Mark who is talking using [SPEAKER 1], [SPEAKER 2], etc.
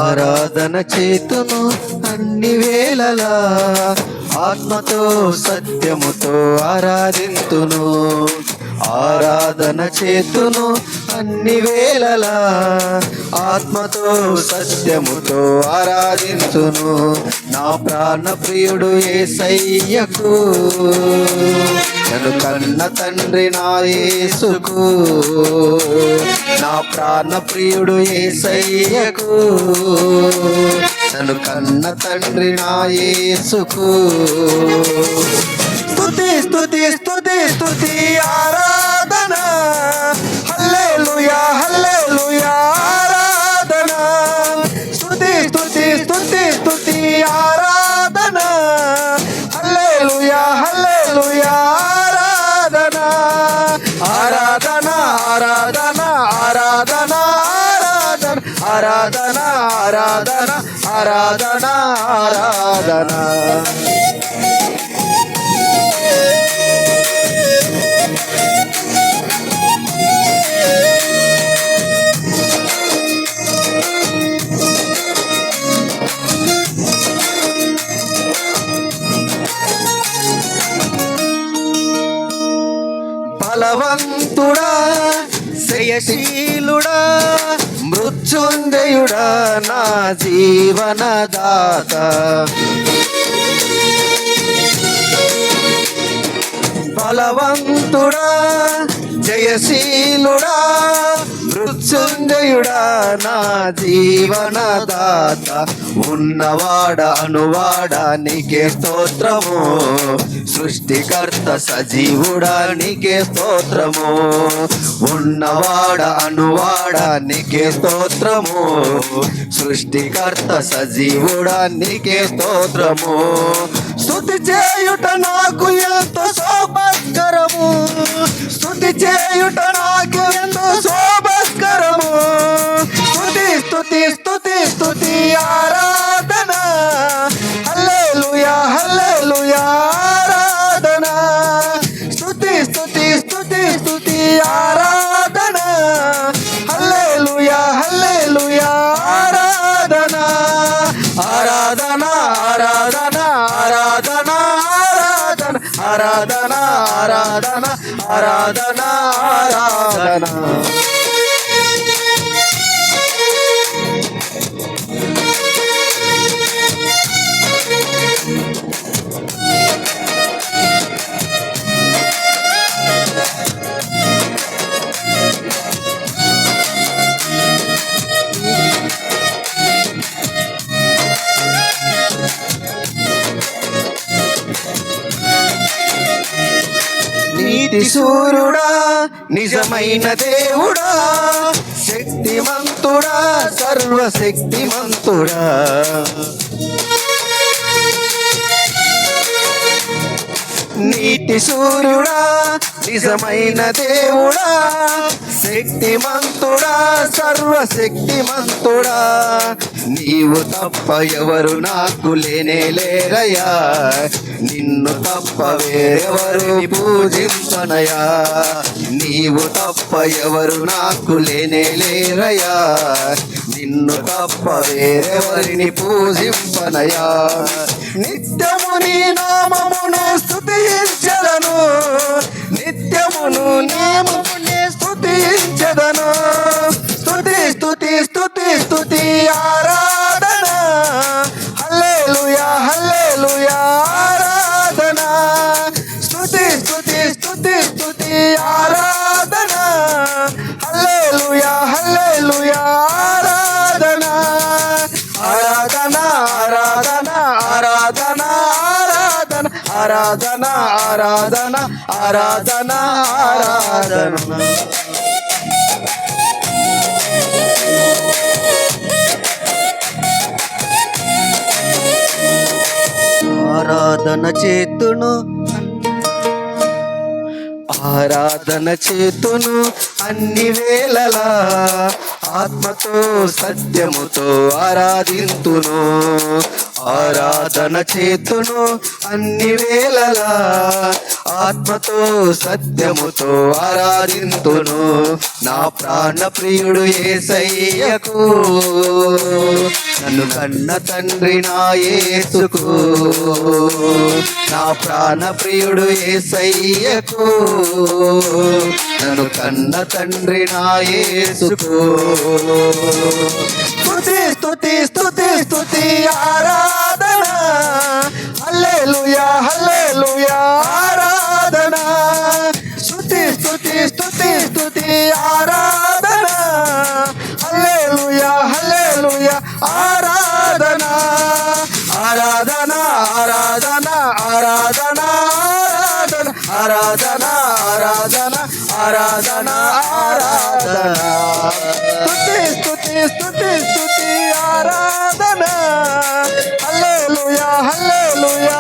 [SPEAKER 1] ఆరాధన చేతును అన్ని వేళలా, ఆత్మతో సత్యముతో ఆరాధింతును. ఆరాధన చేతును అన్ని వేళలా, ఆత్మతో సత్యముతో ఆరాధింతును. నా ప్రాణ ప్రియుడు యేసయ్యకు, నన్ను కన్న తండ్రి నా యేసుకు. నా ప్రాణ ప్రియుడు యేసయ్యకు, నన్ను కన్న తండ్రి నా యేసుకు. స్తుతి స్తుతి స్తుతి స్తుతి ఆరాధన, హల్లెలూయా హల్లెలూయా ఆరాధన. స్తుతి స్తుతి స్తుతి స్తుతి ఆరాధన, హల్లెలూయా హల్లెలూయా ఆరాధన. ఆరాధన ఆరాధన ఆరాధన ఆరాధన ఆరాధన ఆరాధన ఆరాధన. బలవంతుడా జయశీలుడా మృత్యుంజయుడా నా జీవనదాత. బలవంతుడా జయశీలుడా మృత్యుంజయుడా నా జీవనదాత. ఉన్నవాడ అనువాడ నీకే స్తోత్రము, సృష్టికర్త సజీవుడా నీకే స్తోత్రము. ఉన్నవాడ అనువాడ నీకే స్తోత్రము, సృష్టికర్త సజీవుడా నీకే స్తోత్రము. స్తుతి చేయుట నాకు ఎంతో శోభస్కరము, స్తుతి చేయుట నాకు ఎంతో శోభస్కరము. స్తుతి స్తుతి స్తుతి స్తుతి ఆరాధన, హల్లెలూయా హల్లెలూయా ఆరాధన. స్తుతి స్తుతి స్తుతి స్తుతి ఆరాధన, హల్లెలూయా హల్లెలూయా ఆరాధన. ఆరాధన ఆరాధన ఆరాధన ఆరాధన ఆరాధన ఆరాధన ఆరాధన. నీతి సూర్యుడా నిజమైన దేవుడా, శక్తిమంతుడా సర్వశక్తిమంతుడా. నీతి సూర్యుడా నిజమైన దేవుడా, శక్తిమంతుడా సర్వశక్తిమంతుడా. నీవు తప్ప ఎవరు నాకు లేనే లేరయ్యా, నిన్ను తప్ప వేరెవరు పూజింపనయా. నీవు తప్ప ఎవరు నాకు లేనే లేరయ్యా, నిన్ను తప్ప వేరెవరిని పూజింపనయా. నిత్యము నీ నామమును స్తుతించెదను, నిత్యమును నామమునే స్తుతించెదను. స్తుతి స్తుతి స్తుతి స్తుతి ఆరాధన, హల్లెలూయా హల్లెలూయా ఆరాధన. స్తుతి స్తుతి స్తుతి స్తుతి ఆరాధన, హల్లెలూయా హల్లెలూయా ఆరాధన. ఆరాధన ఆరాధన ఆరాధన ఆరాధన ఆరాధన ఆరాధన ఆరాధన. ఆరాధన చేతును ఆరాధన చేతును అన్ని వేళలా, ఆత్మతో సత్యముతో ఆరాధింతును. ఆరాధన చేతును అన్ని వేళలా, ఆత్మతో సత్యముతో ఆరాధింతును. నా ప్రాణ ప్రియుడు యేసయ్యకు, నన్ను కన్న తండ్రి నా యేసుకు, నా ప్రాణ ప్రియుడు యేసయ్యకు, నన్ను కన్న తండ్రి నా యేసుకు. స్తుతి స్తుతి స్తుతి స్తుతి ఆరాధన, హల్లెలూయా హల్లెలూయా ఆరాధన. స్తుతి స్తుతి స్తుతి స్తుతి ఆరాధన, హల్లెలూయా హల్లెలూయా ఆరాధన. ఆరాధన ఆరాధన ఆరాధన ఆరాధన ఆరాధన ఆరాధన ఆరాధన. స్తుతి స్తుతి స్తుతి స్తుతి ఆరాధన, హల్లెలూయా హల్లెలూయా